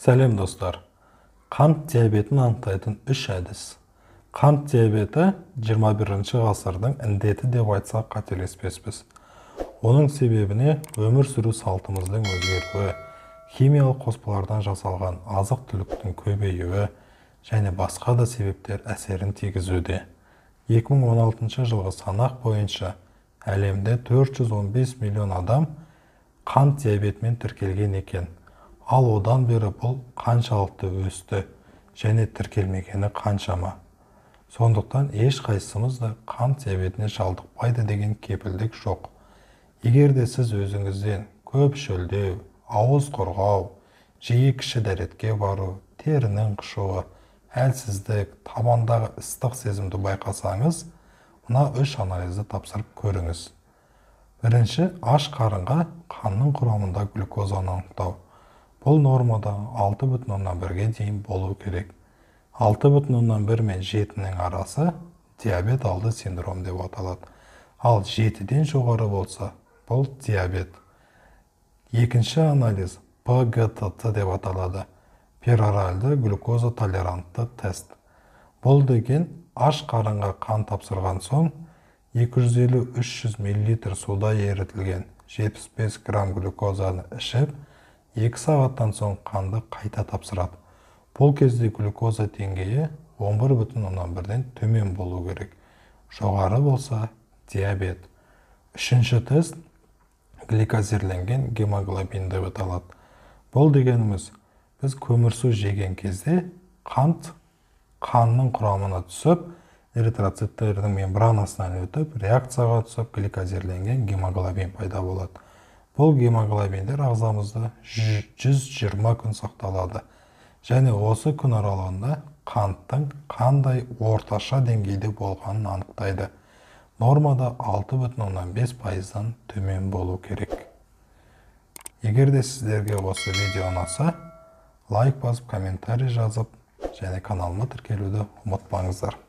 Сәлем достар. Қант диабетін анықтайтын үш әдіс. Қант диабеті 21 ғасырдың індеті деп айтсақ қателеспеспіз. Оның себебіне өмір сүру салтымыздың өзгеруі, химиялық қоспалардан жасалған азық-түліктің көбеюі және басқа да себептер әсерін тигізуде. 2016 жылғы санақ бойынша әлемде 415 миллион адам қант диабетімен тіркелген екен. Ал одан бері бұл қаншалықты өсті және тіркелмегені қаншама. Сондықтан ешқайсымыз да қант диабетіне шалдықпайды деген кепілдік жоқ. Егер де сіз өзіңізден көп шөлдеу, ауыз құрғау, жиі кіші дәретке бару, терінің қышуы, әлсіздік, табандағы ыстық сезімді байқасаңыз, мына үш анализді тапсырып көріңіз. Бірінші, аш қарынға қанның құрамында глюкозаны анықтау. Бұл нормада 6,1-ге дейін болу керек. 6,1 мен 7-нің арасы диабет алды синдром деп аталады. Ал 7-ден жоғары болса, бұл диабет. Екінші анализ ПГТТ деп аталады. Пероральды глюкоза толерантты тест. Бұл деген аш қарынға қан тапсырған соң 250-300 мл суда ерітілген 75 грамм глюкозаны ішіп, 2 сағаттан соң қанды қайта тапсырады. Бұл кезде глюкоза деңгейі 11,1-ден төмен болу керек. Жоғары болса диабет. Үшінші тест гликозирленген гемоглобин деп аталады. Бұл дегеніміз, біз көмірсу жеген кезде қант қанның құрамына түсіп, эритроциттердің мембранасынан өтіп, реакцияға түсіп, гликозирленген гемоглобин пайда болады. Бұл гемоглобиндер ағзамызда 120 күн сақталады. Және осы күн аралығында қанттың қандай орташа деңгейде болғанын анықтайды. Нормада 6,5%-дан төмен болу керек. Егер де сіздерге осы видео ұнаса, лайк басып, комментарий жазып, және каналыма тіркелуді ұмытпаңыздар.